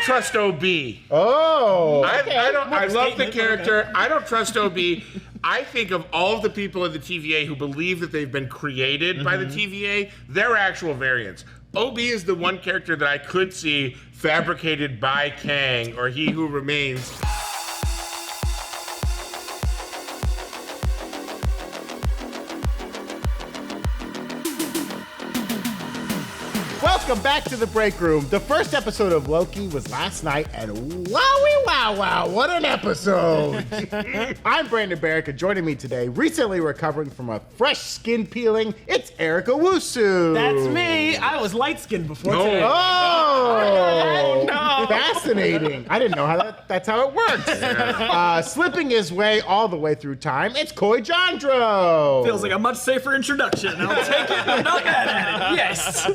trust O.B. Oh. I love the character. I don't trust O.B. I think of all of the people in the TVA who believe that they've been created by the TVA, they're actual variants. O.B. is the one character that I could see fabricated by Kang, or He Who Remains. Welcome back to the Break Room. The first episode of Loki was last night, and wowie wow, what an episode! I'm Brandon Barrick, and joining me today, recently recovering from a fresh skin peeling, it's Eric Owusu. That's me. I was light-skinned before today. Oh, No. Fascinating. I didn't know that's how it works. Slipping his way all the way through time, it's Coy Jandreau. Feels like a much safer introduction. I'll take it. I'm not mad at it. Yes.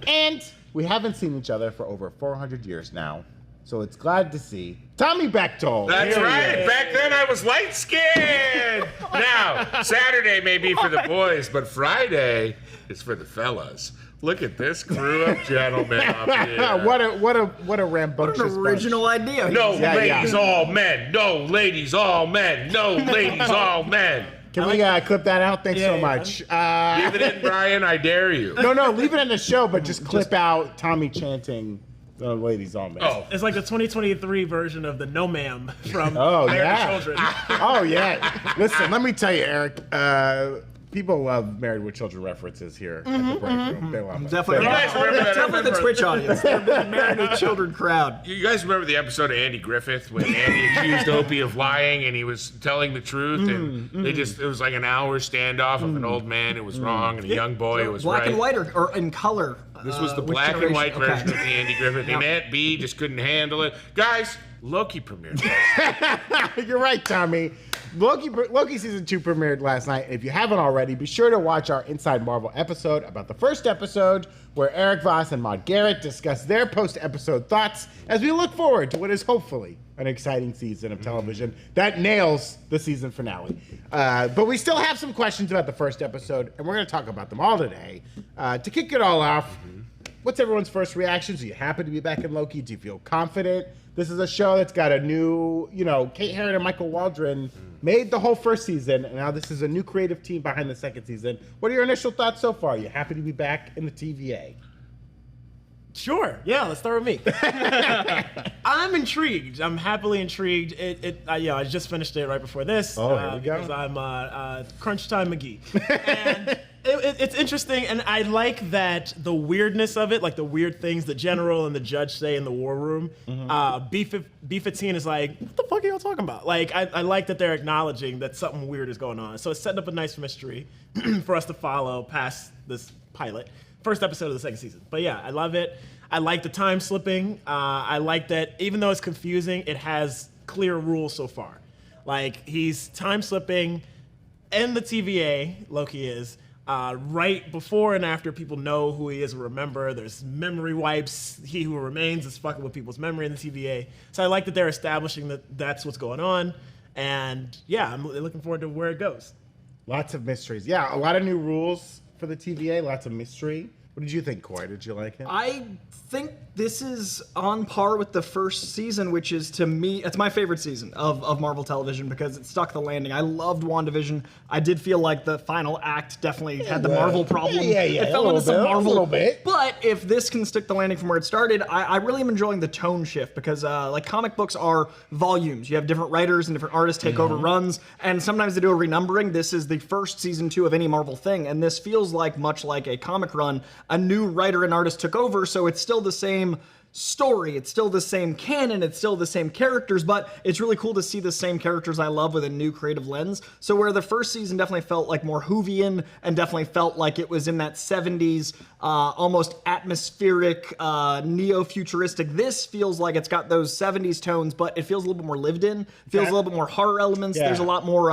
And we haven't seen each other for over 400 years now, so it's glad to see Tommy Bechtold. That's right. Back then I was light-skinned. Now, Saturday may be for the boys, but Friday is for the fellas. Look at this crew of gentlemen up here. What a rambunctious What an original idea. No ladies, all men. No ladies, all men. No ladies, all men. Can we clip that out? Thanks so much. Leave it in, Brian. I dare you. No, leave it in the show, but just clip out Tommy chanting the ladies all men. Oh, It's like the 2023 version of the No Ma'am from Oh, Married yeah. with Children. Oh, yeah. Listen, let me tell you, Eric, people love Married with Children references here at the Break Room. They love it. Definitely. You guys remember that Definitely the Twitch audience. They're the Married with Children crowd. You guys remember the episode of Andy Griffith when Andy accused Opie of lying and he was telling the truth, and it was like an hour standoff of an old man who was wrong and a young boy who was Black right. and white or in color. This was the which black and generation? white Okay. version of the Andy Griffith. And Aunt B just couldn't handle it. Guys, Loki premiered. You're right, Tommy. Loki season 2 premiered last night. And if you haven't already, be sure to watch our Inside Marvel episode about the first episode, where Eric Voss and Maude Garrett discuss their post-episode thoughts as we look forward to what is hopefully an exciting season of television that nails the season finale. But we still have some questions about the first episode, and we're going to talk about them all today. To kick it all off, what's everyone's first reactions? Are you happy to be back in Loki? Do you feel confident? This is a show that's got a new, Kate Herron and Michael Waldron made the whole first season, and now this is a new creative team behind the second season. What are your initial thoughts so far? Are you happy to be back in the TVA? Sure. Yeah, let's start with me. I'm intrigued. I'm happily intrigued. I just finished it right before this. Oh, here we go. Because I'm Crunch Time McGee. And it's interesting, and I like that the weirdness of it, like the weird things the general and the judge say in the war room. B-15 is like, what the fuck are y'all talking about? Like, I like that they're acknowledging that something weird is going on. So it's setting up a nice mystery for us to follow past this pilot. First episode of the second season. But yeah, I love it. I like the time slipping. I like that even though it's confusing, it has clear rules so far. Like, he's time slipping in the TVA, Loki is, right before and after people know who he is and remember. There's memory wipes. He Who Remains is fucking with people's memory in the TVA. So I like that they're establishing that that's what's going on. And yeah, I'm looking forward to where it goes. Lots of mysteries. Yeah, a lot of new rules for the TVA, lots of mystery. What did you think, Coy? Did you like it? I think this is on par with the first season, which is, to me, it's my favorite season of Marvel television because it stuck the landing. I loved WandaVision. I did feel like the final act definitely had the Marvel problem. Yeah. It fell into some Marvel. A little bit. But if this can stick the landing from where it started, I really am enjoying the tone shift because like comic books are volumes. You have different writers and different artists take over runs, and sometimes they do a renumbering. This is the first season 2 of any Marvel thing, and this feels like, much like a comic run, a new writer and artist took over, so it's still the same story, it's still the same canon, it's still the same characters, but it's really cool to see the same characters I love with a new creative lens. So where the first season definitely felt like more Whovian and definitely felt like it was in that 70s, almost atmospheric, neo-futuristic, this feels like it's got those 70s tones, but it feels a little bit more lived in, feels a little bit more horror elements, there's a lot more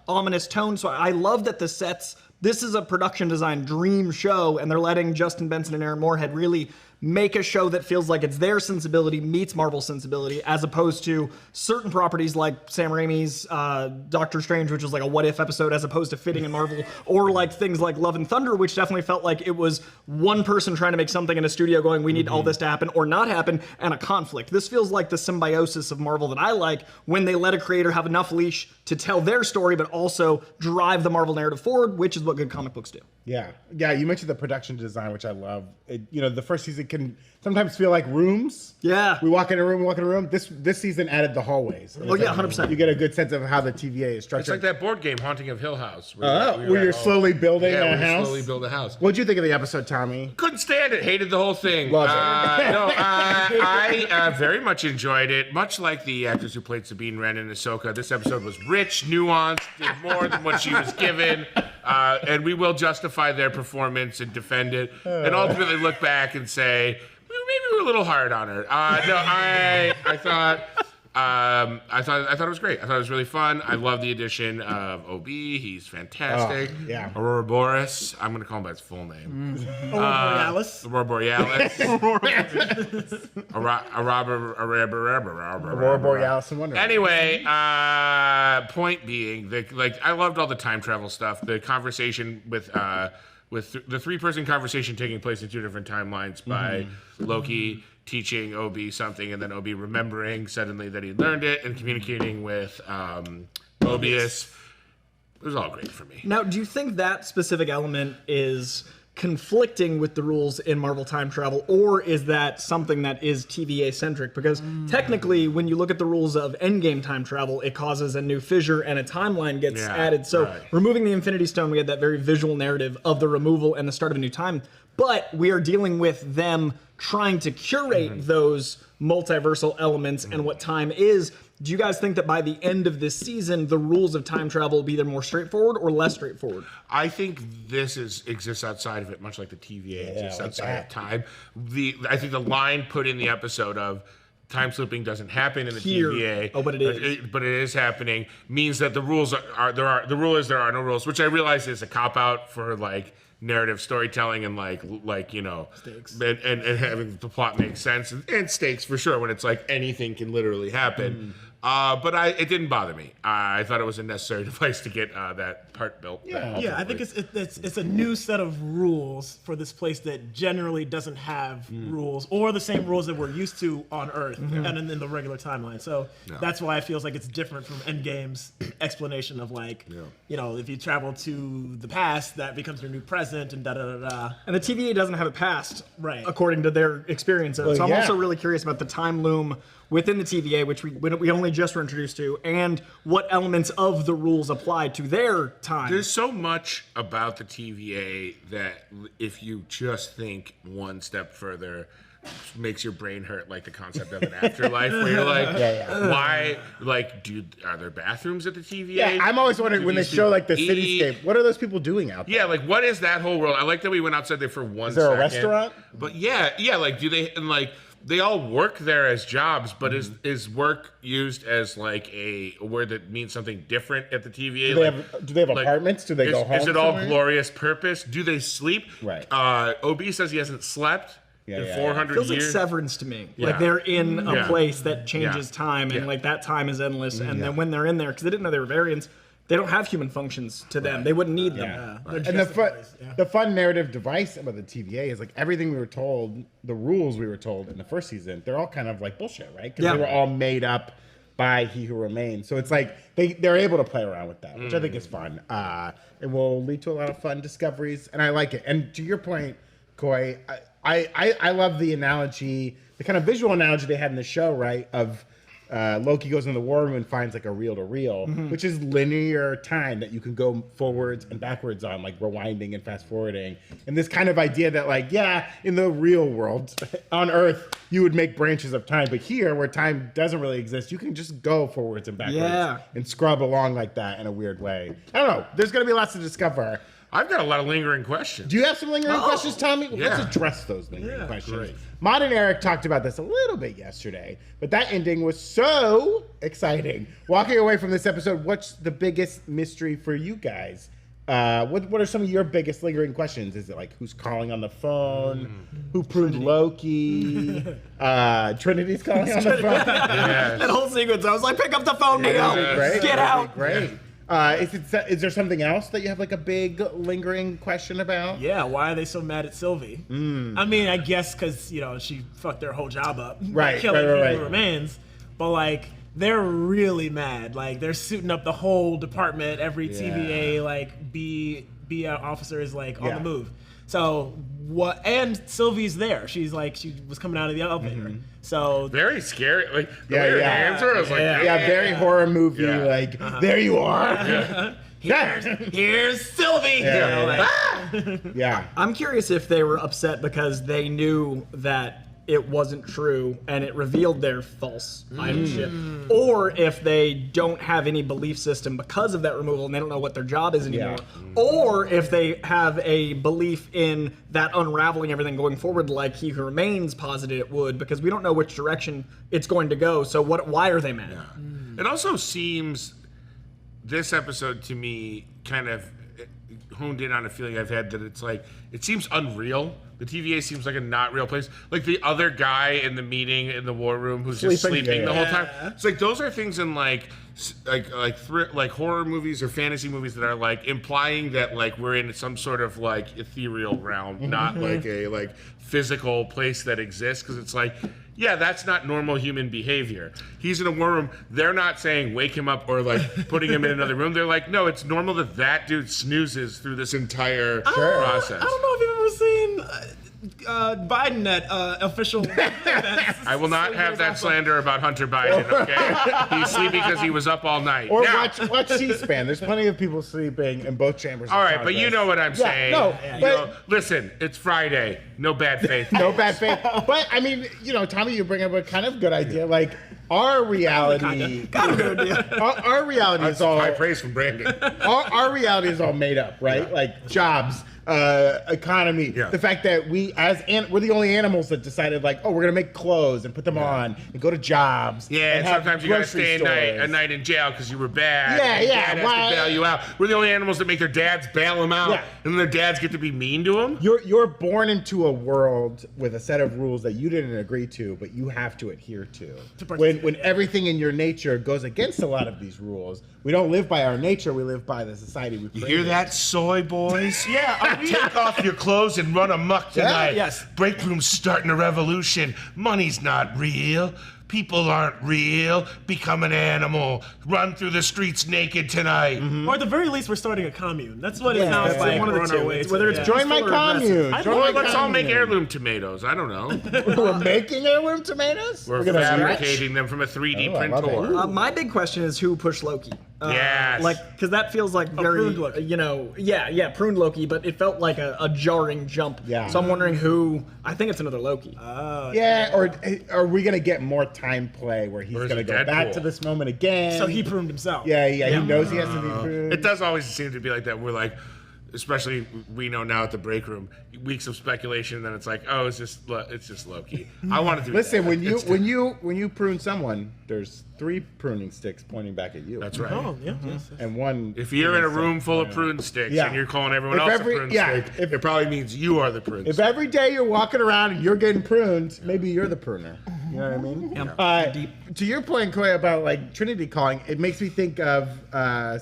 ominous tone, so I love that the sets. This is a production design dream show, and they're letting Justin Benson and Aaron Moorhead really make a show that feels like it's their sensibility meets Marvel's sensibility, as opposed to certain properties like Sam Raimi's Doctor Strange, which was like a what if episode as opposed to fitting in Marvel, or like things like Love and Thunder, which definitely felt like it was one person trying to make something in a studio going, we need all this to happen or not happen, and a conflict. This feels like the symbiosis of Marvel that I like, when they let a creator have enough leash to tell their story, but also drive the Marvel narrative forward, which is what good comic books do. Yeah, you mentioned the production design, which I love. The first season can sometimes feel like rooms. Yeah. We walk in a room. This season added the hallways. Oh yeah, 100%. You get a good sense of how the TVA is structured. It's like that board game, Haunting of Hill House. Where you're slowly building a house. Slowly build a house. What'd you think of the episode, Tommy? Couldn't stand it. Hated the whole thing. Love it. I very much enjoyed it. Much like the actors who played Sabine Wren in Ahsoka, this episode was rich, nuanced, did more than what she was given. And we will justify their performance and defend it, and ultimately look back and say, maybe we're a little hard on her. I thought it was great. I thought it was really fun. I love the addition of O.B. He's fantastic. Yeah. Aurora Boreas. I'm going to call him by his full name. Aurora Borealis. Aurora Borealis. Aurora Borealis and Wonder Woman. Anyway, point being, I loved all the time travel stuff. The conversation with the three-person conversation taking place in two different timelines by Loki teaching O.B. something, and then O.B. remembering suddenly that he learned it and communicating with Mobius. It was all great for me. Now, do you think that specific element is conflicting with the rules in Marvel time travel, or is that something that is TVA centric? Because technically, when you look at the rules of Endgame time travel, it causes a new fissure and a timeline gets added. So removing the Infinity Stone, we had that very visual narrative of the removal and the start of a new time. But we are dealing with them trying to curate those multiversal elements and what time is. Do you guys think that by the end of this season, the rules of time travel will be either more straightforward or less straightforward? I think this exists outside of it, much like the TVA exists outside of time. I think the line put in the episode of time slipping doesn't happen in the TVA. Oh, but it is. But it is happening, means that the rules the rule is there are no rules, which I realize is a cop out for like narrative storytelling and stakes. And having the plot make sense and stakes for sure when it's like anything can literally happen. But it didn't bother me. I thought it was a necessary device to get that part built. Yeah, I think it's a new set of rules for this place that generally doesn't have rules or the same rules that we're used to on Earth and in the regular timeline. So that's why it feels like it's different from Endgame's explanation of if you travel to the past, that becomes your new present and da-da-da-da. And the TVA doesn't have a past, right, according to their experience. So I'm also really curious about the time loom within the TVA, which we only just were introduced to, and what elements of the rules apply to their time. There's so much about the TVA that if you just think one step further, makes your brain hurt, like the concept of an afterlife, where you're like, why? Like, are there bathrooms at the TVA? Yeah, I'm always wondering when they show like the cityscape, what are those people doing out there? Yeah, like what is that whole world? I like that we went outside there for 1 second. Is there a restaurant? But yeah, like do they and like. They all work there as jobs, but is work used as like a word that means something different at the TVA? Do they have apartments? Do they go home? Is it all glorious purpose? Do they sleep? Right. O.B. says he hasn't slept in 400 Feels years. like Severance to me. Like they're in a place that changes time, and Yeah. like that time is endless. And then when they're in there, because they didn't know they were variants, they don't have human functions to them. They wouldn't need them. And the fun narrative device about the TVA is like everything we were told, the rules we were told in the first season, they're all kind of like bullshit, right? Because they were all made up by He Who Remains. So it's like they're able to play around with that, which I think is fun. It will lead to a lot of fun discoveries, and I like it. And to your point, Coy, I love the analogy, the kind of visual analogy they had in the show, right? Of Loki goes in the war room and finds like a reel-to-reel, which is linear time that you can go forwards and backwards on, like rewinding and fast-forwarding. And this kind of idea that like, in the real world, on Earth, you would make branches of time. But here, where time doesn't really exist, you can just go forwards and backwards and scrub along like that in a weird way. I don't know. There's going to be lots to discover. I've got a lot of lingering questions. Do you have some lingering questions, Tommy? Let's address those lingering questions. Great. Mod and Eric talked about this a little bit yesterday, but that ending was so exciting. Walking away from this episode, what's the biggest mystery for you guys what are some of your biggest lingering questions? Is it like who's calling on the phone? Who pruned Loki? Trinity's calling on the phone. That whole sequence, I was like, pick up the phone, Neo. Great. Get out. Great. Is there something else that you have like a big lingering question about? Yeah, why are they so mad at Sylvie? I mean, I guess because she fucked their whole job up, Right, killing right. Human Remains. But like, they're really mad. Like, they're suiting up the whole department. Every TVA like B officer is like on the move. So what? And Sylvie's there. She's like, she was coming out of the elevator. So Very scary. Like the way her hands were, I was like, very horror movie. Yeah. Like there you are. here's Sylvie. Yeah. I'm curious if they were upset because they knew that it wasn't true and it revealed their false idolship, or if they don't have any belief system because of that removal and they don't know what their job is anymore, or if they have a belief in that unraveling everything going forward, like He Who Remains posited it would, because we don't know which direction it's going to go. So why are they mad? It also seems this episode to me kind of honed in on a feeling I've had that it's like, it seems unreal. The TVA seems like a not real place. Like the other guy in the meeting in the war room who's just sleeping the whole time. It's like those are things in like horror movies or fantasy movies that are like implying that like we're in some sort of like ethereal realm, not like a like physical place that exists. Because it's like, yeah, that's not normal human behavior. He's in a war room. They're not saying wake him up or like putting him in another room. They're like, no, it's normal that dude snoozes through this entire process. I don't know if you've ever seen Biden at official events. I will not have that slander about Hunter Biden, okay? He's sleeping because he was up all night. Or now, watch C-SPAN. There's plenty of people sleeping in both chambers. all right, but you know what I'm saying. No, listen, it's Friday. No bad faith. no bad faith. But I mean, Tommy, you bring up a kind of good idea. Like our reality, our reality is all high praise from Brandon. our reality is all made up, right? Yeah. Like jobs, economy, the fact that we're the only animals that decided like, oh, we're gonna make clothes and put them on and go to jobs. Yeah, and have sometimes you gotta grocery stay a stores. night in jail because you were bad. Yeah, and yeah, Dad has to bail you out. We're the only animals that make their dads bail them out, Yeah. and then their dads get to be mean to them. You're born into a world with a set of rules that you didn't agree to, but you have to adhere to. When everything in your nature goes against a lot of these rules, we don't live by our nature, we live by the society we created. You hear that, soy boys? Yeah, Take off your clothes and run amok tonight. yes. Breakroom's starting a revolution. Money's not real. People aren't real. Become an animal. Run through the streets naked tonight. Or at the very least, we're starting a commune. That's what it Yeah, sounds that's like. one of the We're on our two. way It's to, whether it's Join my peaceful or aggressive. commune. Or let's all make heirloom tomatoes. I don't know. We're making heirloom tomatoes? We're gonna fabricating them from a 3D Oh, I love printer. it. My big question is who pushed Loki? Yes. Because that feels like very, Pruned Loki. Pruned Loki, but it felt like a jarring jump. Yeah. So I'm wondering who, I think it's another Loki. Yeah, or are we gonna get more time play where he's Or is gonna it go back Deadpool? to this moment again? So he pruned himself. Yeah, he knows he has to be pruned. It does always seem to be like that. We're like, especially we know now at the break room, weeks of speculation, and then it's like, oh, it's just Loki. I want to do. Listen, that. when you prune someone, there's 3 pruning sticks pointing back at you. That's right. Oh, yeah. Yes. And one. If you're in a pruning room stick. full of prune sticks Yeah. and you're calling everyone If else every- a prune yeah, stick, if- it probably means you are the prune If stick. every day you're walking around and you're getting pruned, maybe you're the pruner. You know what I mean? Deep. To your point, Coy, about like Trinity calling, it makes me think of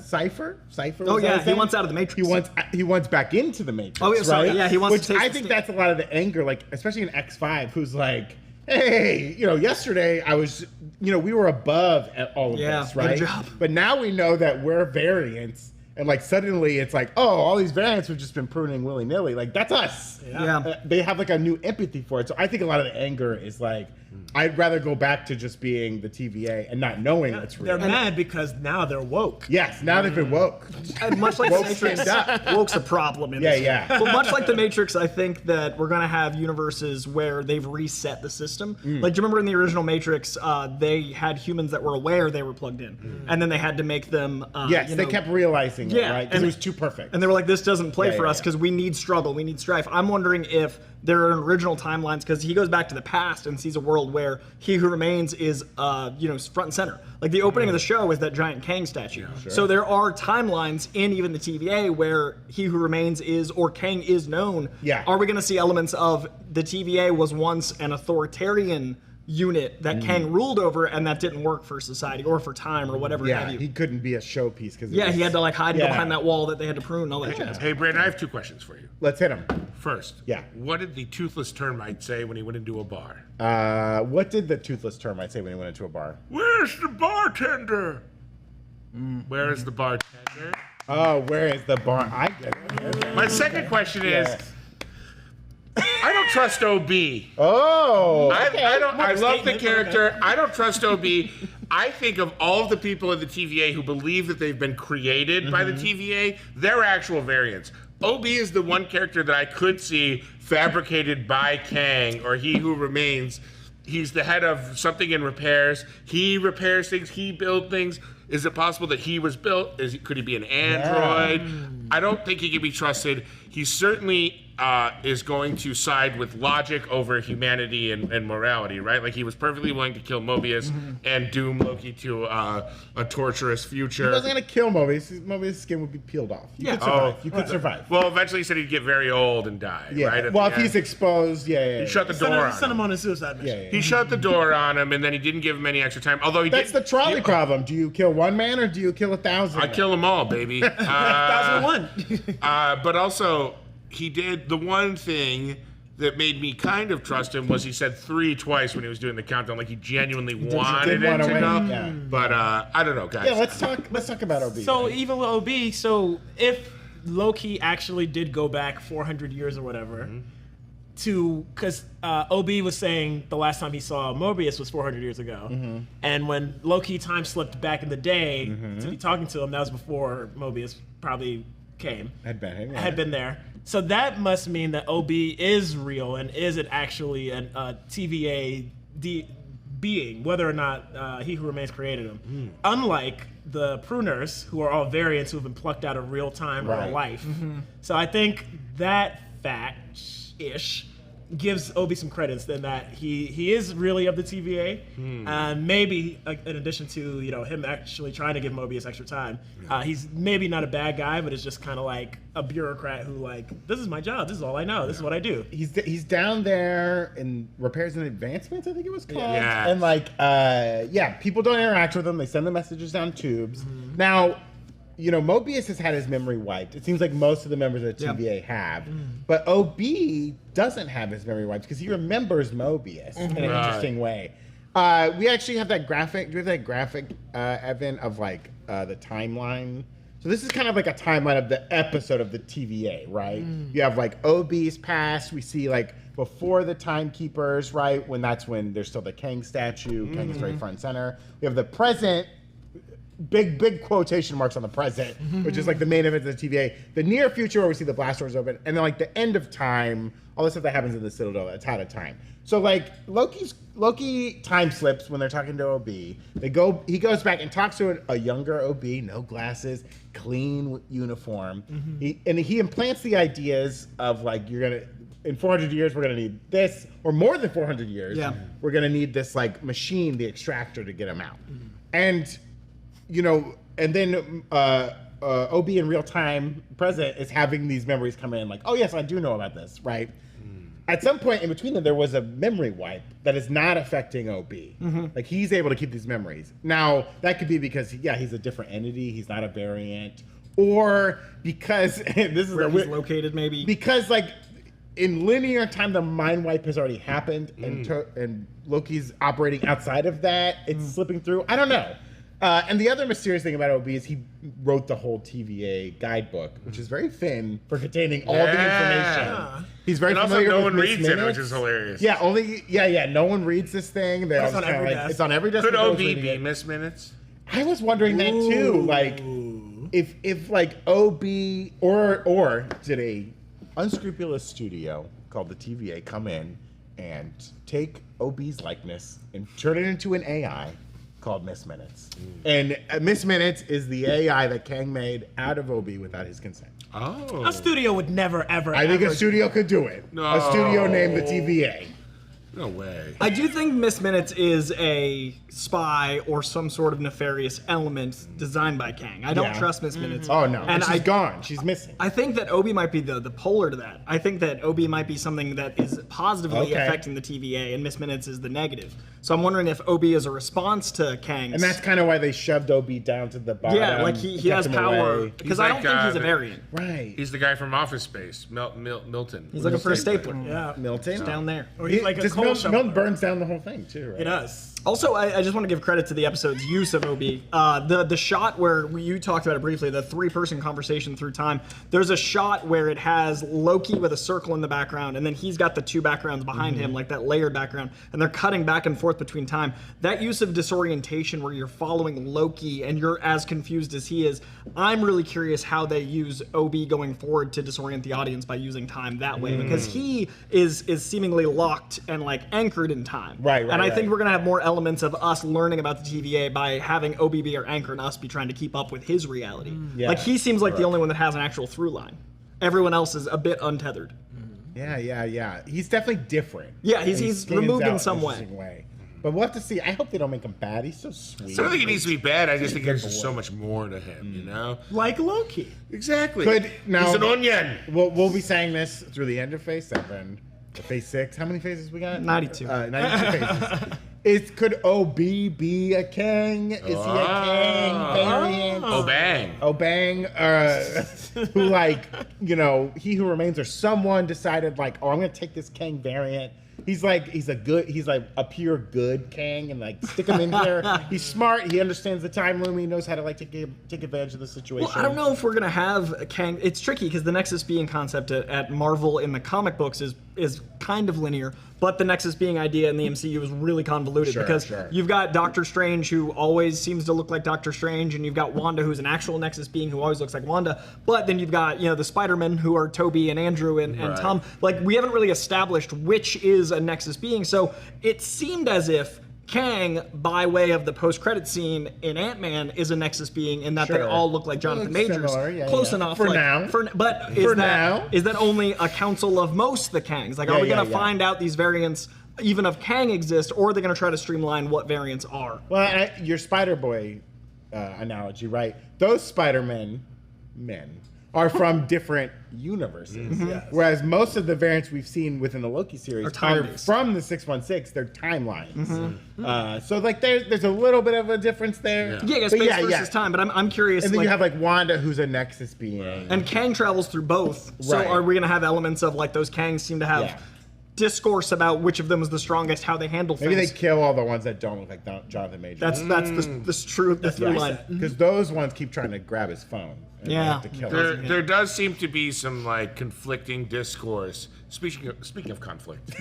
Cypher. Cypher. Oh, was that yeah, his he name? wants out of the Matrix. He wants back into the Matrix. Oh, yeah, sorry, right? yeah, he wants Which to taste I the think stick. that's a lot of the anger, like especially in X5, who's like, hey, yesterday I was, we were above at all of this, good right? job. But now we know that we're variants. And like suddenly it's like, oh, all these variants have just been pruning willy nilly. Like that's us. Yeah. They have like a new empathy for it. So I think a lot of the anger is like, I'd rather go back to just being the TVA and not knowing what's real. They're mad because now they're woke. Yes, now they've been woke. And much like the Woke Matrix, stand up. woke's a problem in Yeah, this. yeah. Well, much like the Matrix, I think that we're gonna have universes where they've reset the system. Like, do you remember in the original Matrix, they had humans that were aware they were plugged in, and then they had to make them. Yes, they kept realizing anymore, Yeah, right? Because it was too perfect. And they were like, this doesn't play Yeah, for yeah, us yeah. because we need struggle, we need strife. I'm wondering if there are original timelines because he goes back to the past and sees a world where He Who Remains is, front and center. Like the opening of the show is that giant Kang statue. Sure. So there are timelines in even the TVA where He Who Remains is or Kang is known. Yeah. Are we going to see elements of the TVA was once an authoritarian unit that Kang ruled over and that didn't work for society or for time or whatever have Yeah, you. he couldn't be a showpiece because Yeah, he had to like hide Yeah. behind that wall that they had to prune and all that jazz. Hey, Brandon, I have 2 questions for you. Let's hit him. First, Yeah. what did the toothless termite say when he went into a bar? What did the toothless termite say when he went into a bar? Where's the bartender? Where is the bartender? Oh, where is the bar? I get it. My second question is, I don't trust OB. Oh, I love the character. I don't trust OB. I think of all of the people in the TVA who believe that they've been created by the TVA, they're actual variants. OB is the one character that I could see fabricated by Kang or He Who Remains. He's the head of something in repairs. He repairs things. He builds things. Is it possible that he was built? Could he be an android? I don't think he can be trusted. He certainly is going to side with logic over humanity and morality, right? Like he was perfectly willing to kill Mobius and doom Loki to a torturous future. He wasn't gonna kill Mobius. Mobius' skin would be peeled off. You could survive. You could survive. Well, eventually he said he'd get very old and die, Yeah. right? at Well, the if he's end. exposed, yeah. He shut the door on Send him. him on a suicide mission. Yeah, yeah. He shut the door on him, and then he didn't give him any extra time. Although he That's did. the trolley problem. Do you kill one man or do you kill 1,000? I kill them all, baby. 1001. But also, he did the one thing that made me kind of trust him was he said 3 twice when he was doing the countdown, like he genuinely wanted did it wanna to win, go. yeah. But I don't know, guys. Yeah, let's talk about OB. So even with OB, so if Loki actually did go back 400 years or whatever, because OB was saying the last time he saw Mobius was 400 years ago, and when Loki time slipped back in the day to be talking to him, that was before Mobius probably came. had been there. So that must mean that OB is real and isn't actually a TVA being, whether or not He Who Remains created him. Unlike the pruners, who are all variants who have been plucked out of real time, Right. real life. So I think that fact-ish gives Obi some credits then that he is really of the TVA, and maybe in addition to him actually trying to give Mobius extra time, he's maybe not a bad guy, but it's just kind of like a bureaucrat who this is my job, this is all I know, this is what I do. He's down there in repairs and advancements, I think it was called. Yeah. And people don't interact with him. They send the messages down tubes. Now, Mobius has had his memory wiped. It seems like most of the members of the TVA have. But OB doesn't have his memory wiped because he remembers Mobius in an interesting way. We actually have that graphic. Do we have that graphic, Evan, of the timeline? So this is kind of like a timeline of the episode of the TVA, right? You have OB's past. We see before the timekeepers, right? That's when there's still the Kang statue. Kang is very front and center. We have the present. Big quotation marks on the present, which is the main event of the TVA. The near future where we see the blast doors open, and then the end of time, all the stuff that happens in the Citadel that's out of time. So Loki time slips when they're talking to OB. He goes back and talks to a younger OB, no glasses, clean uniform. He implants the ideas of in 400 years we're gonna need this, or more than 400 years. Yeah. We're gonna need this machine, the extractor, to get him out. And and then OB in real time present is having these memories come in oh yes, I do know about this, right? At some point in between them, there was a memory wipe that is not affecting OB. He's able to keep these memories. Now, that could be because, he's a different entity, he's not a variant, or because, this is Where he's located, maybe. because in linear time, the mind wipe has already happened, and Loki's operating outside of that, it's slipping through. I don't know. And the other mysterious thing about OB is he wrote the whole TVA guidebook, which is very thin for containing all the information. He's very And also, familiar no with one reads it, minutes. which is hilarious. Yeah, no one reads this thing. They're It's all on every desk. it's on every desk. Could that goes OB reading be it. Miss Minutes? I was wondering that too. If OB or did a unscrupulous studio called the TVA come in and take OB's likeness and turn it into an AI called Miss Minutes. And Miss Minutes is the AI that Kang made out of O.B. without his consent. Oh. A studio would never, ever, I think ever a studio could do it. No. A studio named the TVA. No way. I do think Miss Minutes is a spy or some sort of nefarious element designed by Kang. I don't Yeah. trust Miss Minutes. Oh, no. And She's gone. She's missing. I think that Obi might be the polar to that. I think that Obi might be something that is positively Okay. affecting the TVA, and Miss Minutes is the negative. So I'm wondering if Obi is a response to Kang's. And that's kind of why they shoved O.B. down to the bottom. yeah, like he kept has him power away. because He's I like, don't think he's a the- variant. Right. He's the guy from Office Space, Milton. He's looking for a stapler. Yeah. Milton. Down there. Or he's like a Just coal Milton shoveler. burns down the whole thing, too, right? It does. Also, I just want to give credit to the episode's use of OB. The shot where you talked about it briefly, the three-person conversation through time. There's a shot where it has Loki with a circle in the background, and then he's got the two backgrounds behind him, like that layered background, and they're cutting back and forth between time. That use of disorientation where you're following Loki and you're as confused as he is, I'm really curious how they use OB going forward to disorient the audience by using time that way, because he is seemingly locked and like anchored in time. Right, And I think right. we're gonna have more elements of us learning about the TVA by having OB be our anchor and us be trying to keep up with his reality. Yeah. Like he seems like the only one that has an actual through line. Everyone else is a bit untethered. Yeah. He's definitely different. Yeah, And he's he stands removed in out some an way. interesting way. But we'll have to see. I hope they don't make him bad. He's so sweet. I don't think he needs to be bad. I just think there's just so much more to him, you know? Like Loki. Exactly. Could- now- He's an onion. We'll be saying this through the end of Phase 7, to Phase 6. How many phases we got? 92. 92 phases. Could O.B. be a Kang? Is he a Kang variant? Oh, bang. Oh, bang. Who, like, He Who Remains or someone decided, like, oh, I'm going to take this Kang variant. He's like a pure good Kang, and like stick him in here. He's smart. He understands the time loom. He knows how to like take advantage of the situation. Well, I don't know if we're gonna have Kang. It's tricky because the Nexus being concept at Marvel in the comic books is kind of linear, but the Nexus being idea in the MCU is really convoluted because you've got Doctor Strange who always seems to look like Doctor Strange, and you've got Wanda who's an actual Nexus being who always looks like Wanda. But then you've got the Spider-Men who are Toby and Andrew and Tom. Like we haven't really established which is a Nexus being. So it seemed as if Kang, by way of the post-credit scene in Ant-Man, is a Nexus being in that they all look like Jonathan Looks Majors. similar, Close enough. For like, now. But For is now. that only a council of most the Kangs? Like, are we going to find out these variants, even of Kang, exist, or are they going to try to streamline what variants are? Well, your Spider-Boy analogy, right? Those Spider-Men are from different universes. Yes. Whereas most of the variants we've seen within the Loki series Are are time-based. from the 616. They're timelines. So like there's a little bit of a difference there. Yeah, But space versus time. But I'm curious. And then like, you have like Wanda, who's a Nexus being. and Kang travels through both. So Right. are we going to have elements of like those Kangs seem to have discourse about which of them is the strongest, how they handle Maybe they things? kill all the ones that don't look like Jonathan Majors. That's the through line. because those ones keep trying to grab his phone. And they Yeah. have to kill him. There does seem to be some like conflicting discourse. Speaking of conflict,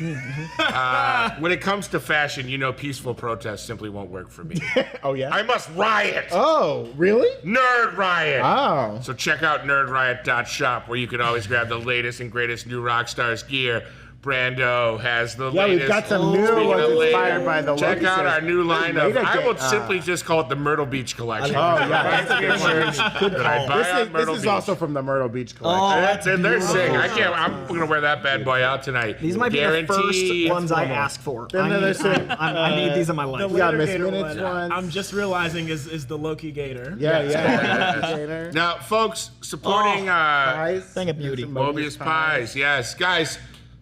when it comes to fashion, peaceful protest simply won't work for me. Oh yeah. I must riot. Oh really? Nerd riot. Oh. So check out nerdriot.shop where you can always grab the latest and greatest new Rockstars gear. Brando has the Yeah, latest. we've got some new Speaking ones of inspired by the Check Loki out series. our new lineup. Later I will date, simply just call it the Myrtle Beach collection. Oh, yeah, that's a good one. That I buy on Myrtle This is Beach. also from the Myrtle Beach collection. Oh, That's it. They're sick. I'm gonna wear that bad boy out tonight. These might be the first Guaranteed. ones I ask for. Then there's some, I need these in my life. The got later Miss Gator Minutes one, ones. I'm just realizing is the Loki Gator. Yeah. Now, folks, supporting Pies. Thing of beauty. Some Mobius pies. Yes, guys.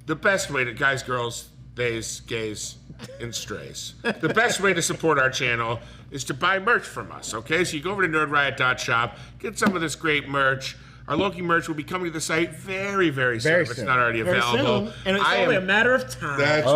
The best way to guys, girls, theys, gays, and strays. The best way to support our channel is to buy merch from us. Okay, so you go over to nerdriot.shop, get some of this great merch. Our Loki merch will be coming to the site very, very soon. Very If it's soon. not already Very available. soon, and it's only a matter of time. That's right.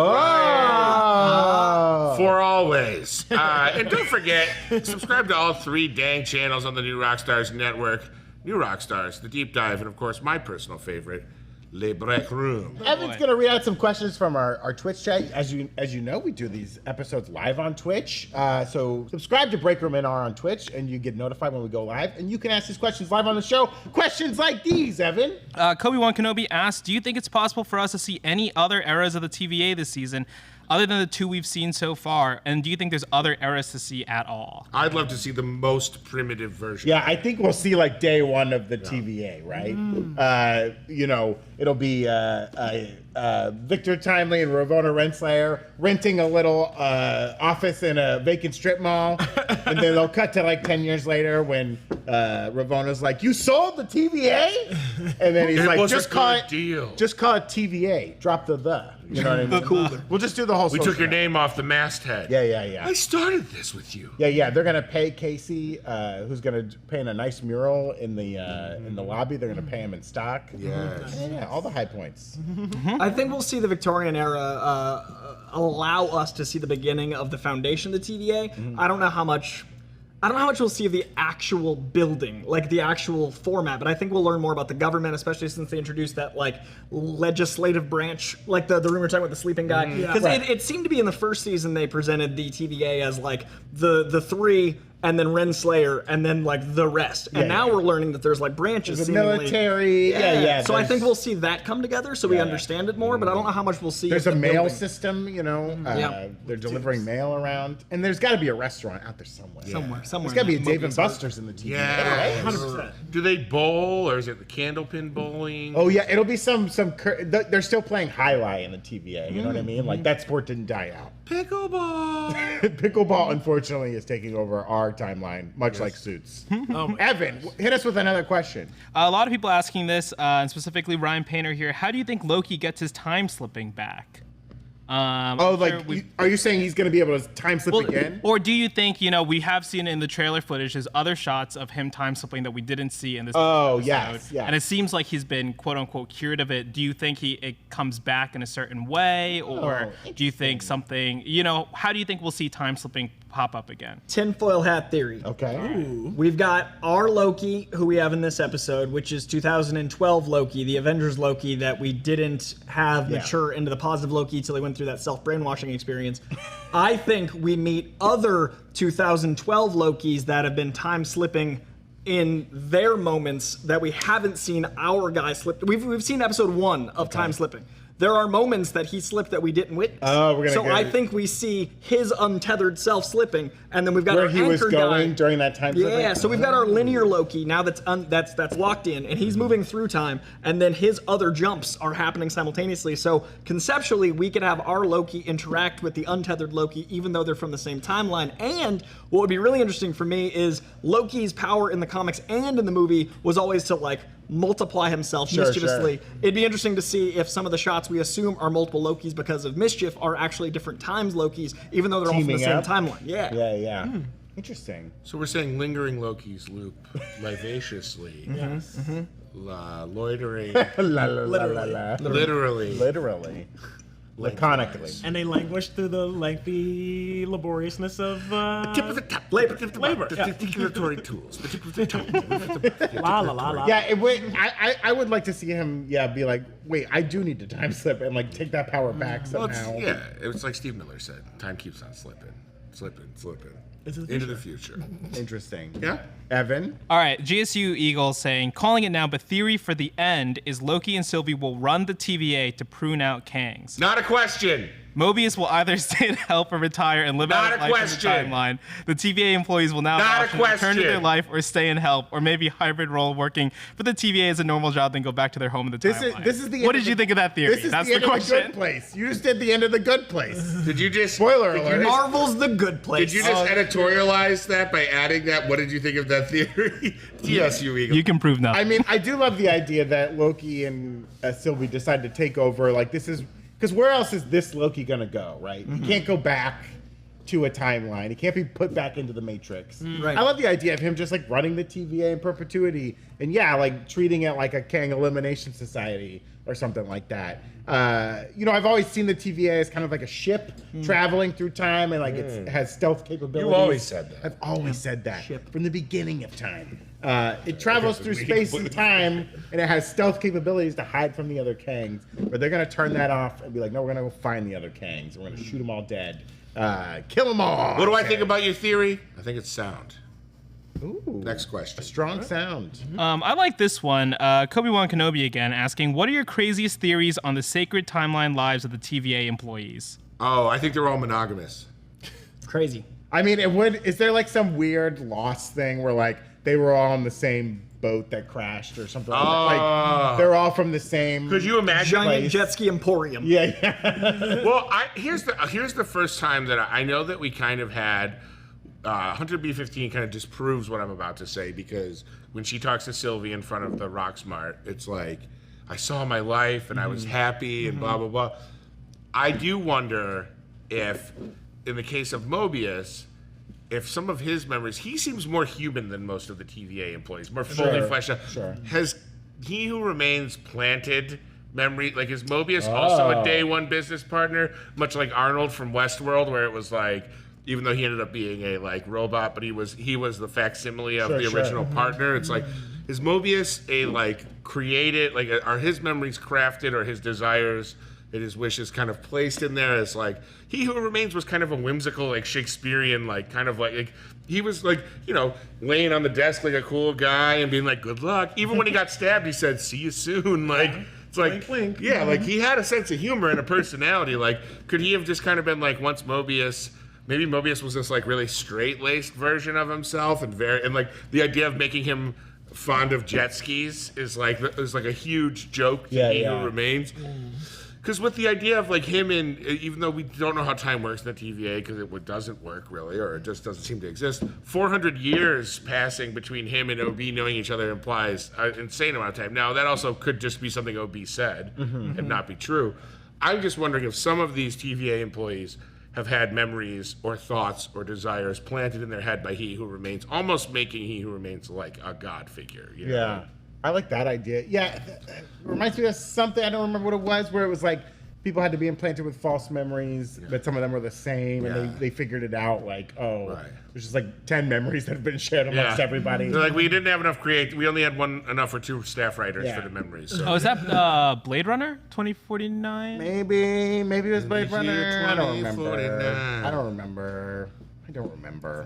Oh. For always. And don't forget, subscribe to all 3 dang channels on the New Rockstars network. New Rockstars, The Deep Dive, and of course, my personal favorite, Le Breakroom. Evan's gonna read out some questions from our Twitch chat. As you know, we do these episodes live on Twitch. So subscribe to Breakroom NR on Twitch, and you get notified when we go live. And you can ask these questions live on the show. Questions like these, Evan. Kobe1 Kenobi asks, do you think it's possible for us to see any other eras of the TVA this season? other than the 2 we've seen so far? And do you think there's other eras to see at all? I'd love to see the most primitive version. Yeah, I think we'll see like day one of the TVA, right? You know, it'll be Victor Timely and Ravonna Renslayer renting a little office in a vacant strip mall, and then they'll cut to like 10 years later when Ravonna's like, "You sold the TVA," and then he's It like, was "Just a call good it, deal. just call it TVA. Drop the." You know what I mean? We'll just do the whole. We took your name off the masthead. Yeah. I started this with you. Yeah. They're gonna pay Casey, who's gonna paint a nice mural in the lobby. They're gonna pay him in stock. Yes. Yeah, all the high points. I think we'll see the Victorian era allow us to see the beginning of the foundation of the TVA. I don't know how much we'll see of the actual building, like the actual format, but I think we'll learn more about the government, especially since they introduced that like legislative branch, like the room we're talking about, the sleeping guy. Because it seemed to be in the first season they presented the TVA as like the three, and then Renslayer, and then like the rest. And now we're learning that there's like branches. The seemingly. military. Yeah. So I think we'll see that come together, so we understand it more. But I don't know how much we'll see. There's a of the mail building. system, you know. They're delivering mail around, and there's got to be a restaurant out there somewhere. Somewhere. There's got to be a in Dave that and Mobius Buster's in the TV. Yeah. 100%. Do they bowl, or is it the candlepin bowling? Oh yeah, it'll be some. They're still playing highlight in the TVA. You know what I mean? Like that sport didn't die out. Pickleball. Pickleball, unfortunately, is taking over our timeline, much like Suits. Evan, hit us with another question. A lot of people asking this, and specifically Ryan Painter here. How do you think Loki gets his time slipping back? Are you saying he's going to be able to time slip again? Or do you think, we have seen in the trailer footage, there's other shots of him time slipping that we didn't see in this episode. Yes. And it seems like he's been, quote unquote, cured of it. Do you think it comes back in a certain way? Or do you think something, how do you think we'll see time slipping pop up again? Tinfoil hat theory. Okay. We've got our Loki, who we have in this episode, which is 2012 Loki, the Avengers Loki that we didn't have mature into the positive Loki until he went through that self-brainwashing experience. I think we meet other 2012 Lokis that have been time slipping in their moments that we haven't seen our guy slip. We've seen episode 1 of time slipping. There are moments that he slipped that we didn't witness. I think we see his untethered self slipping, and then we've got where our he was anchor going guy. during that time. Yeah, so we've got our linear Loki now that's locked in, and he's moving through time, and then his other jumps are happening simultaneously. So conceptually, we could have our Loki interact with the untethered Loki, even though they're from the same timeline. And what would be really interesting for me is Loki's power in the comics and in the movie was always to like multiply himself mischievously. It'd be interesting to see if some of the shots we assume are multiple Lokis because of mischief are actually different times Lokis, even though they're all from the same timeline. Yeah. Interesting. So we're saying lingering Lokis loop vivaciously. Yes. Loitering. Literally. Laconically. And they languish through the lengthy laboriousness of Tip of the top. labor. The articulatory tools. The tip of the top. La. Yeah, I would like to see him, be like, wait, I do need to time slip and like take that power back somehow. It's like Steve Miller said. Time keeps on slipping. Into the future. Interesting. Yeah? Evan? All right, GSU Eagle saying, calling it now, but theory for the end is Loki and Sylvie will run the TVA to prune out Kangs. Not a question. Mobius will either stay and help or retire and live out Not a life in the question. timeline. The TVA employees will now Not a have option to return to their question. life or stay and help, or maybe hybrid role working for the TVA as a normal job, then go back to their home in the timeline. This is the What end did of you the- think of that theory? This is That's the end question. of the good place. You just did the end of the good place. Did you just Spoiler did you alert. just- Marvel's the good place. Did you just editorialize that by adding that? What did you think of that theory? Yes, you Eagle. You can prove nothing. I mean, I do love the idea that Loki and Sylvie decide to take over. Like, this is... Because where else is this Loki going to go, right? He can't go back to a timeline. He can't be put back into the Matrix. Right. I love the idea of him just, like, running the TVA in perpetuity. And, like, treating it like a Kang Elimination Society or something like that. I've always seen the TVA as kind of like a ship traveling through time, and, like, it has stealth capabilities. You always said that. I've always said that. Ship. From the beginning of time. It travels through space and time, and it has stealth capabilities to hide from the other Kangs. But they're going to turn that off and be like, no, we're going to go find the other Kangs. We're going to shoot them all dead. Kill them all. What do I think about your theory? I think it's sound. Ooh, Next question. strong sound. I like this one. Kobe-Wan Kenobi again asking, what are your craziest theories on the sacred timeline lives of the TVA employees? Oh, I think they're all monogamous. Crazy. I mean, is there like some weird Lost thing where like they were all on the same boat that crashed or something like that? Like they're all from the same. Could you imagine? Giant jet ski emporium. Yeah. Well, here's the first time that I know that we kind of had Hunter B-15 kind of disproves what I'm about to say, because when she talks to Sylvie in front of the Rocksmart, it's like, I saw my life and I was happy and blah, blah, blah. I do wonder if, in the case of Mobius, if some of his memories, he seems more human than most of the TVA employees, more fully fleshed out. Sure. Has He Who Remains planted memory? Like, is Mobius also a day one business partner, much like Arnold from Westworld, where it was like, even though he ended up being a like robot, but he was the facsimile of the original partner. It's like, is Mobius a like created, like are his memories crafted, or his desires and his wishes kind of placed in there as like, He Who Remains was kind of a whimsical, like Shakespearean, like kind of like he was like, you know, laying on the desk like a cool guy and being like, good luck. Even when he got stabbed, he said, see you soon. Like, it's like, Wink, wink. yeah, like he had a sense of humor and a personality. Like, could he have just kind of been like, once Mobius, maybe Mobius was this like really straight-laced version of himself, and like the idea of making him fond of jet skis is like a huge joke to He Who Remains. Because with the idea of like him and, even though we don't know how time works in the TVA, because it doesn't work really, or it just doesn't seem to exist, 400 years passing between him and O.B. knowing each other implies an insane amount of time. Now, that also could just be something O.B. said and not be true. I'm just wondering if some of these TVA employees have had memories or thoughts or desires planted in their head by He Who Remains, almost making He Who Remains like a god figure. You know? Yeah. I like that idea. Yeah, it reminds me of something, I don't remember what it was, where it was like people had to be implanted with false memories, but some of them were the same, and they figured it out like, there's just like 10 memories that have been shared amongst everybody. They're like, we didn't have enough we only had enough for 2 staff writers for the memories. So. Oh, is that Blade Runner 2049? Maybe it was Blade Runner. I don't remember. 2049. I don't remember.